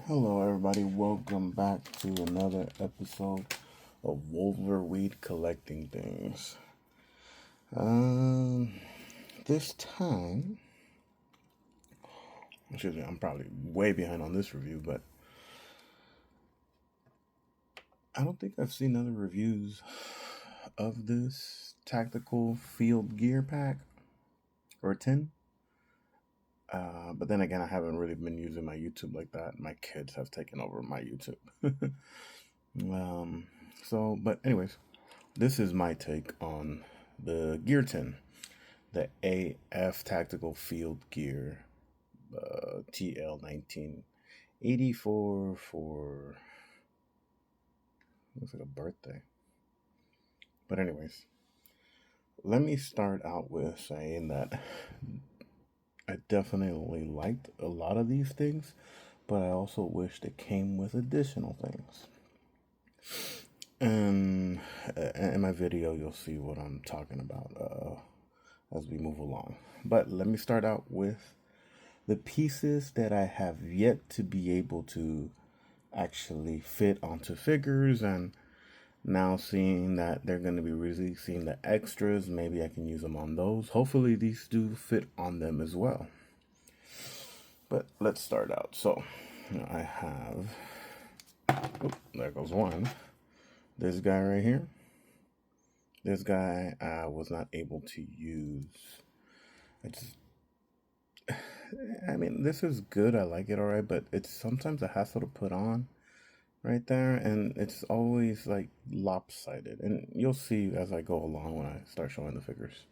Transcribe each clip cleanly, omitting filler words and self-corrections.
Hello, everybody. Welcome back to another episode of Wolverweed Collecting Things. Um, this time, excuse me, I'm probably way behind on this review, but I don't think I've seen other reviews of this tactical field gear pack or tin. But then again, I haven't really been using my YouTube like that. My kids have taken over my YouTube. um, but anyways, this is my take on the gear tin, the AF Tactical Field Gear TL 1984 for looks like a birthday. But anyways, let me start out with saying that I definitely liked a lot of these things, but I also wish they came with additional things. And in my video, you'll see what I'm talking about as we move along. But let me start out with the pieces that I have yet to be able to actually fit onto figures, and now seeing that they're going to be releasing the extras, maybe I can use them on those. Hopefully these do fit on them as well. But let's start out. So I have, there goes one. This guy right here. This guy I was not able to use. I mean, this is good. I like it all right, but it's sometimes a hassle to put on right there, and it's always like lopsided. And you'll see as I go along when I start showing the figures.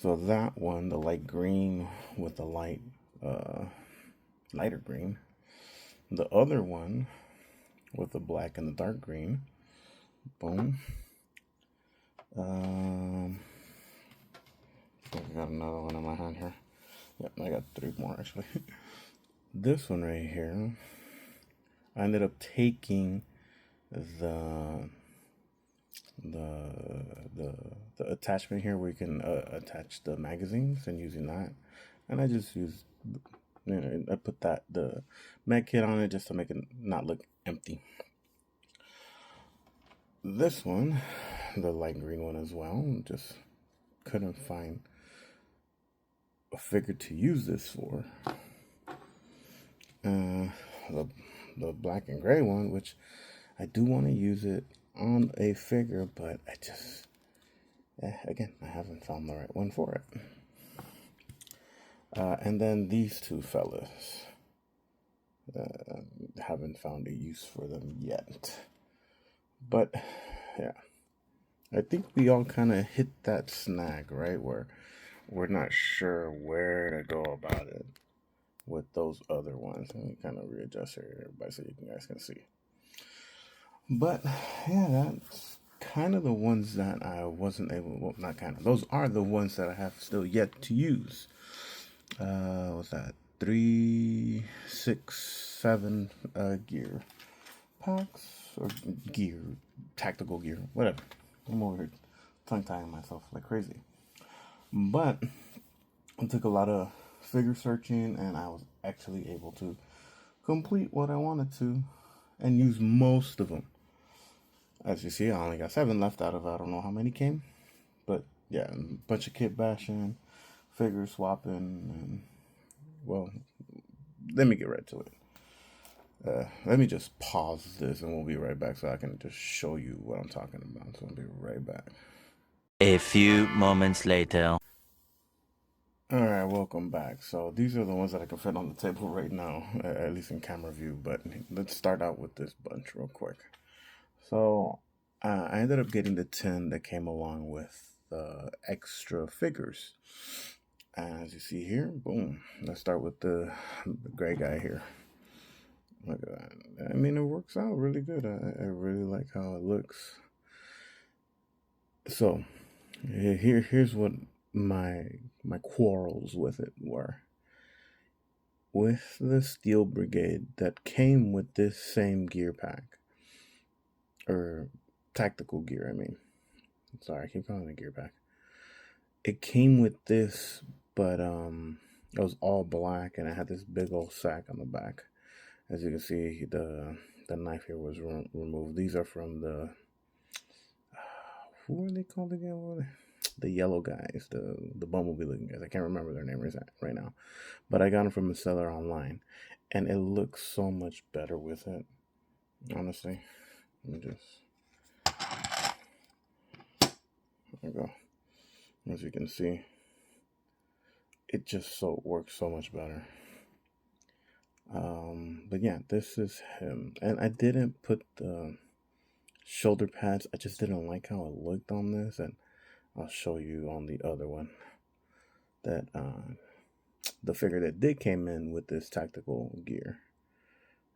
So that one, the light green with the lighter green. The other one with the black and the dark green. Boom. I got another one in my hand here. Yep, I got three more actually. This one right here, I ended up taking the attachment here where you can attach the magazines and using that, and I just used, I put the med kit on it just to make it not look empty. This one, the light green one as well, just couldn't find a figure to use this for. The black and gray one, which I do want to use it on a figure, but I just, again, I haven't found the right one for it. And then these two fellas, haven't found a use for them yet. But yeah, I think we all kind of hit that snag, right? Where we're not sure where to go about it with those other ones. Let me kind of readjust here, everybody, so you guys can see. But yeah, that's kind of the ones that I wasn't able. Well, not kind of. Those are the ones that I have still yet to use. What's that? 3, 6, 7 gear packs or gear, tactical gear, whatever. I'm over here tongue tying myself like crazy. But I took a lot of figure searching, and I was actually able to complete what I wanted to and use most of them. As you see, I only got 7 left out of I don't know how many came. But yeah, a bunch of kit bashing, figure swapping, and well, let me get right to it. Let me just pause this and we'll be right back so I can just show you what I'm talking about. So I'll be right back. A few moments later. Alright, welcome back. So these are the ones that I can fit on the table right now, at least in camera view. But let's start out with this bunch real quick. So I ended up getting the tin that came along with the extra figures. As you see here, boom. Let's start with the gray guy here. Look at that. I mean, it works out really good. I really like how it looks. So here's what my quarrels with it were. With the Steel Brigade that came with this same gear pack, or tactical gear, I mean. Sorry, I keep calling it a gear pack. It came with this, but it was all black and it had this big old sack on the back. As you can see, the knife here was removed. These are from the who are they called again? The yellow guys, the bumblebee looking guys. I can't remember their name right now, but I got them from a seller online, and it looks so much better with it. Honestly, let me just there we go. As you can see, it just so works so much better. But yeah, this is him, and I didn't put the shoulder pads. I just didn't like how it looked on this, and I'll show you on the other one that the figure that did came in with this tactical gear.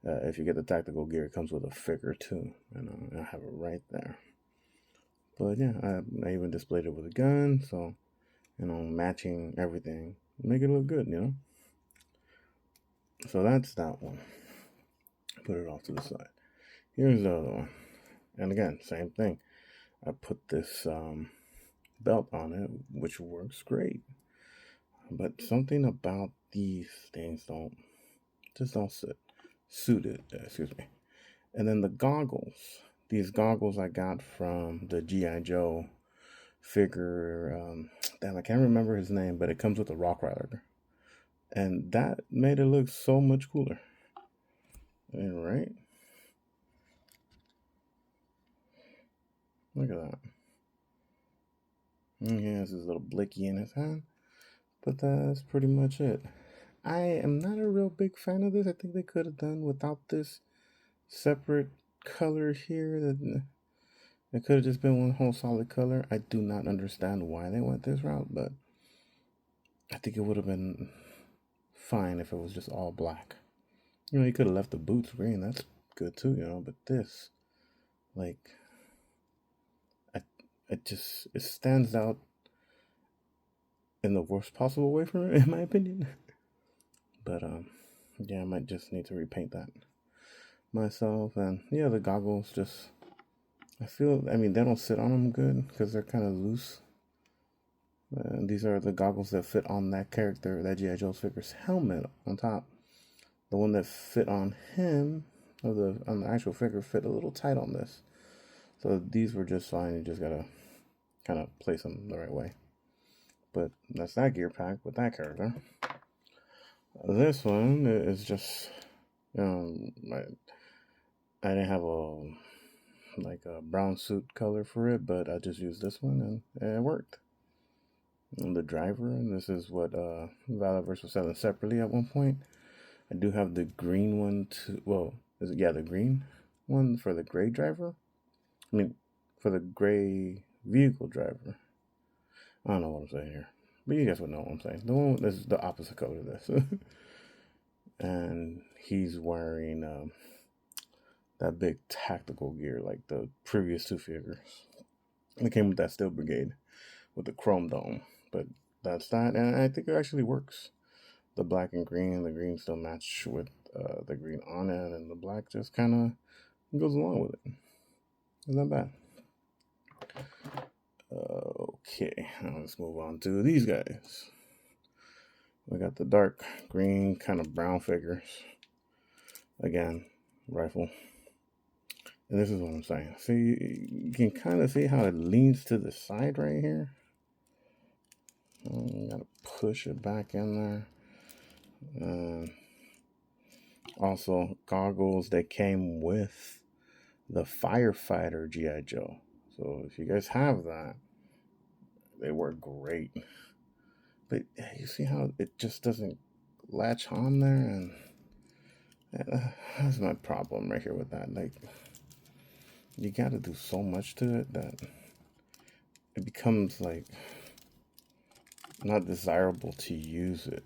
If you get the tactical gear, it comes with a figure too, and I have it right there. But yeah, I even displayed it with a gun, so matching everything, make it look good, So that's that one. Put it off to the side. Here's the other one, and again, same thing. I put this belt on it, which works great, but something about these things don't suit it. Excuse me. And then the goggles. These goggles I got from the GI Joe figure. Damn, I can't remember his name, but it comes with a Rock Rider, and that made it look so much cooler. Right? Look at that. And he has his little blicky in his hand, but that's pretty much it. I am not a real big fan of this. I think they could have done without this separate color here. That it could have just been one whole solid color. I do not understand why they went this route, but I think it would have been fine if it was just all black. You could have left the boots green. That's good too, But this, like, it stands out in the worst possible way for me, in my opinion. But yeah, I might just need to repaint that myself. And yeah, the goggles just, I mean, they don't sit on them good because they're kind of loose. And these are the goggles that fit on that character, that G.I. Joe's figure's helmet on top. The one that fit on him, on the actual figure, fit a little tight on this. So these were just fine. You just gotta kind of place them the right way. But that's that gear pack with that character. This one is just, I didn't have a brown suit color for it, but I just used this one and it worked. And the driver, and this is what Valaverse was selling separately at one point. I do have the green one too. Well, the green one for the gray driver? I mean, for the gray vehicle driver. I don't know what I'm saying here, but you guys would know what I'm saying. The one that's the opposite color of this. And he's wearing that big tactical gear like the previous two figures. It came with that Steel Brigade with the chrome dome, but that's that, and I think it actually works. The black and green, the green still match with the green on it, and the black just kind of goes along with it. It's not bad. Okay, now let's move on to these guys. We got the dark green, kind of brown figures. Again, rifle. And this is what I'm saying. See, you can kind of see how it leans to the side right here. Gotta push it back in there. Also, goggles that came with the firefighter G.I. Joe. So if you guys have that, they work great. But you see how it just doesn't latch on there, and that's my problem right here with that. Like, you got to do so much to it that it becomes like not desirable to use it.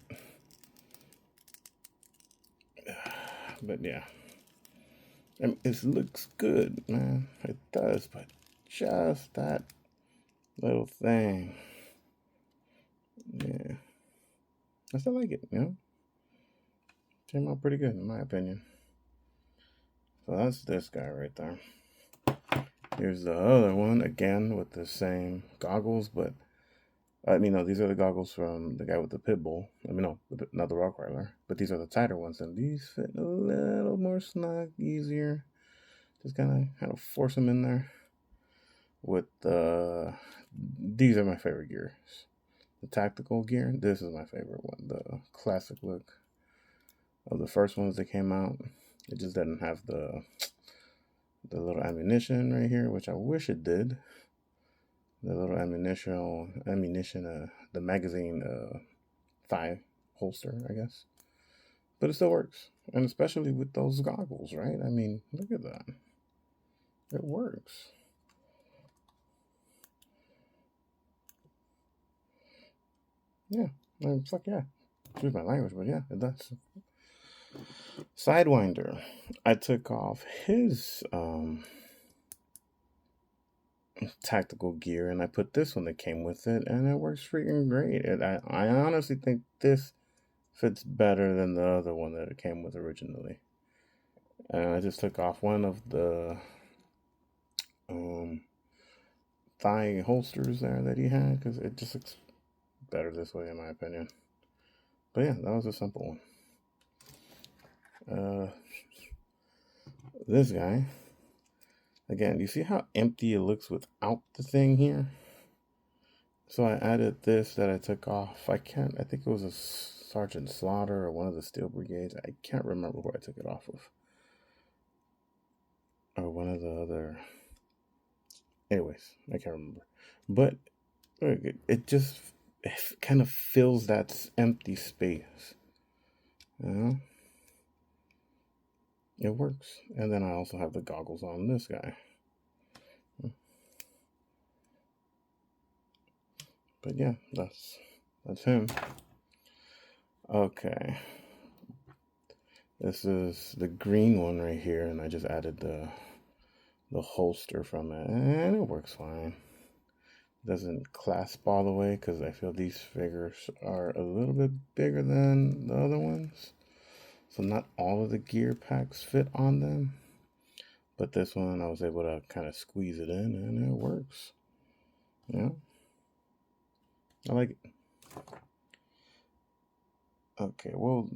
But yeah, I mean, it looks good, man. It does, but just that little thing, yeah, I still like it. Came out pretty good in my opinion. So that's this guy right there. Here's the other one again with the same goggles, but I mean, no, these are the goggles from the guy with the pit bull. I mean, no, not the Rottweiler, but these are the tighter ones, and these fit a little more snug, easier. Just kind of force them in there. With these are my favorite gears. The tactical gear. This is my favorite one. The classic look of the first ones that came out. It just didn't have the little ammunition right here, which I wish it did. The little ammunition, the magazine thigh holster, I guess. But it still works, and especially with those goggles, right? I mean, look at that. It works. Yeah, fuck yeah. Excuse my language, but yeah, it does. Sidewinder. I took off his tactical gear and I put this one that came with it, and it works freaking great. I honestly think this fits better than the other one that it came with originally. And I just took off one of the thigh holsters there that he had because it just looks better this way, in my opinion. But yeah, that was a simple one. This guy, again, you see how empty it looks without the thing here? So I added this that I took off. I think it was a Sergeant Slaughter or one of the Steel Brigades. I can't remember where I took it off of. Or one of the other. Anyways, I can't remember. But it just kind of fills that empty space. You know? It works. And then I also have the goggles on this guy. But yeah, that's him. Okay. This is the green one right here, and I just added the holster from it, and it works fine. Doesn't clasp all the way because I feel these figures are a little bit bigger than the other ones, so not all of the gear packs fit on them. But this one I was able to kind of squeeze it in, and it works. Yeah, I like it. Okay, we'll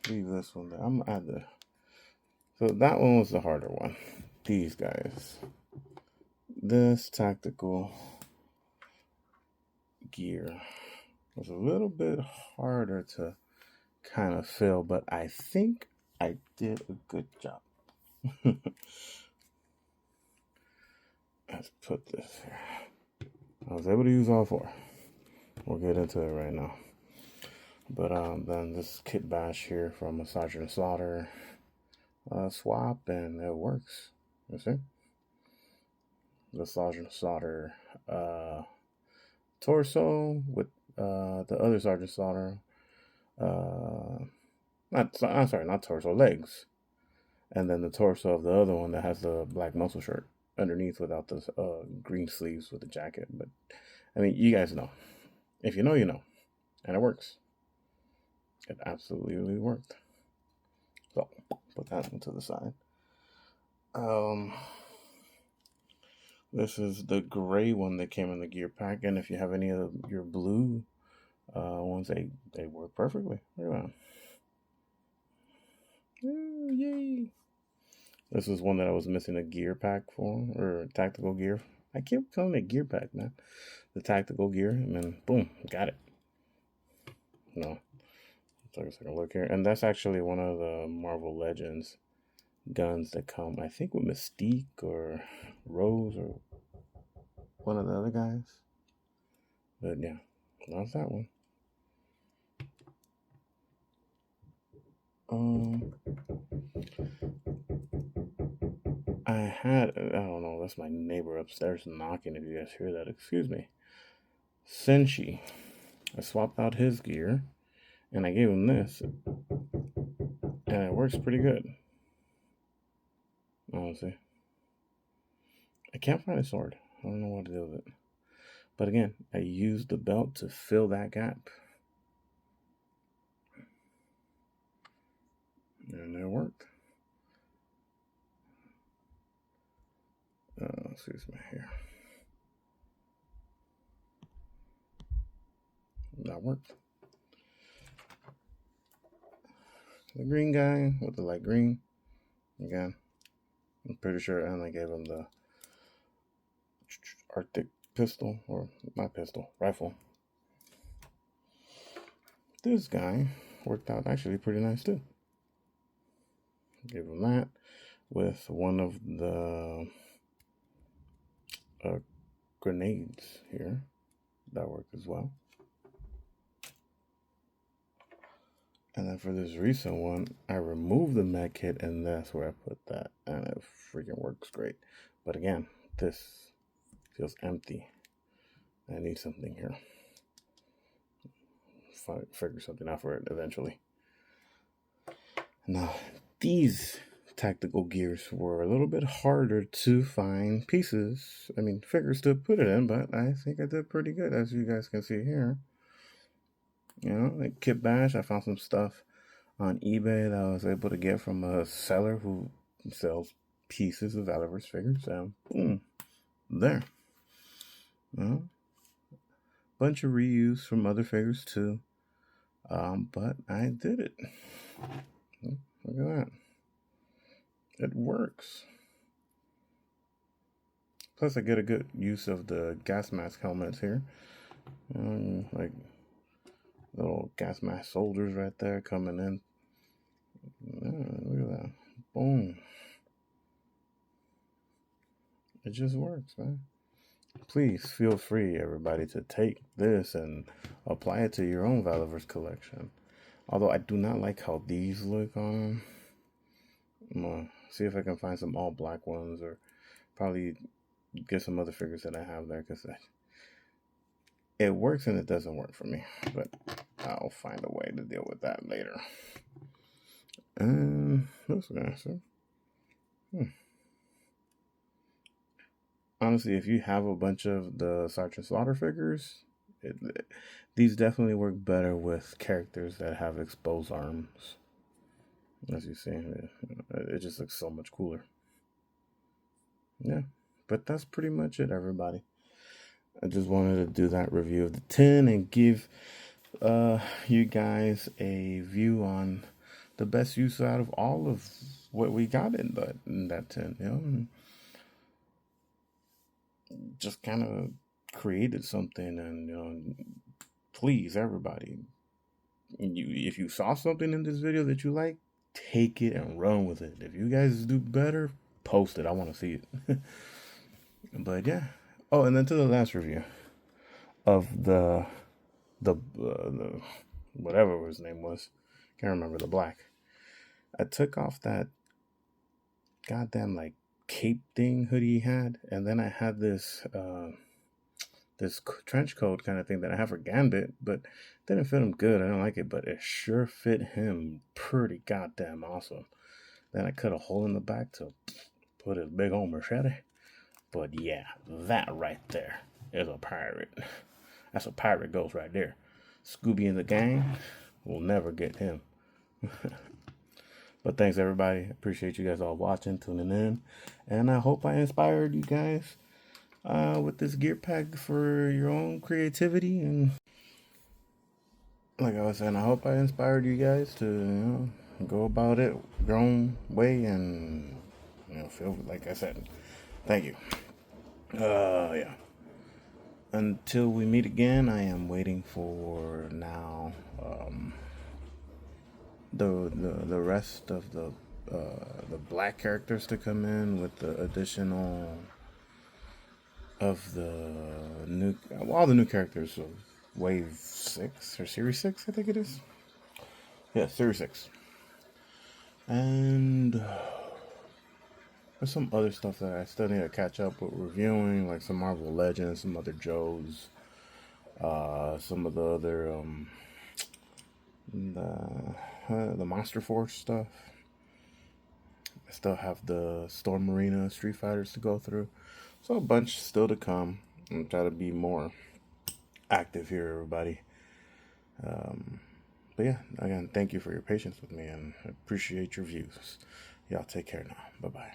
leave this one there. I'm gonna add the. So that one was the harder one. These guys. This tactical gear was a little bit harder to kind of fill, but I think I did a good job. Let's put this here. I was able to use all four. We'll get into it right now. But then this kit bash here from a Sergeant Slaughter swap, and it works. You see? The Sergeant Slaughter torso with the other Sergeant Slaughter. Not torso, legs. And then the torso of the other one that has the black muscle shirt underneath without the green sleeves with the jacket. But I mean, you guys know. If you know, you know. And it works. It absolutely worked. So put that one to the side. This is the gray one that came in the gear pack, and if you have any of your blue ones, they work perfectly. Look at that. Ooh, yay! This is one that I was missing a gear pack for, or tactical gear. I keep calling it gear pack, man. The tactical gear, and then boom, got it. No, take a second look here, and that's actually one of the Marvel Legends guns that come, I think, with Mystique or Rose or one of the other guys. But yeah, that's that one. I don't know, that's my neighbor upstairs knocking, if you guys hear that, excuse me. Senshi. I swapped out his gear, and I gave him this, and it works pretty good. Honestly. I can't find a sword. I don't know what to do with it. But again, I used the belt to fill that gap. And it worked. Excuse me here. that worked. The green guy with the light green. Again, I'm pretty sure I only gave him the Arctic pistol, or not pistol, rifle. This guy worked out actually pretty nice too. Give him that with one of the grenades here. That worked as well. And then for this recent one, I removed the med kit, and that's where I put that, and it freaking works great. But again, this feels empty. I need something here. Figure something out for it eventually. Now, these tactical gears were a little bit harder to find figures to put it in, but I think I did pretty good, as you guys can see here. You know, like Kit Bash, I found some stuff on eBay that I was able to get from a seller who sells pieces of Valaverse figures, and boom, there. You know, bunch of reuse from other figures too, but I did it. Look at that. It works. Plus, I get a good use of the gas mask helmets here. Like little gas mask soldiers right there coming in. Look at that. Boom. It just works, man. Please feel free, everybody, to take this and apply it to your own Valaverse collection. Although I do not like how these look on them. I'm gonna see if I can find some all black ones, or probably get some other figures that I have there, because it works and it doesn't work for me. But I'll find a way to deal with that later. And this guy, so. Honestly, if you have a bunch of the Sergeant Slaughter figures, these definitely work better with characters that have exposed arms. As you see, it just looks so much cooler. Yeah, but that's pretty much it, everybody. I just wanted to do that review of the tin and give you guys a view on the best use out of all of what we got in that tin. You know, just kind of created something, and please, everybody, if you saw something in this video that you like, take it and run with it. If you guys do better, post it. I want to see it. But yeah. Oh, and then to the last review of the whatever his name was, can't remember, the black. I took off that goddamn like cape thing hoodie he had, and then I had this trench coat kind of thing that I have for Gambit, but didn't fit him good. I don't like it, but it sure fit him pretty goddamn awesome. Then I cut a hole in the back to put his big old machete. But yeah, that right there is a pirate. That's a pirate ghost right there. Scooby and the gang will never get him. But thanks, everybody. Appreciate you guys all watching, tuning in. And I hope I inspired you guys with this gear pack for your own creativity. And like I was saying, I hope I inspired you guys to go about it your own way, and feel like I said, thank you. Yeah. Until we meet again, I am waiting for now the rest of the black characters to come in with the additional of the new, all the new characters of Wave 6 or Series 6, I think it is. Yeah, Series 6. And there's some other stuff that I still need to catch up with reviewing, like some Marvel Legends, some other Joes, some of the other the Monster Force stuff. I still have the Storm Marina Street Fighters to go through, so a bunch still to come. I'm trying to be more active here, everybody. But yeah, again, thank you for your patience with me, and I appreciate your views. Y'all take care now. Bye-bye.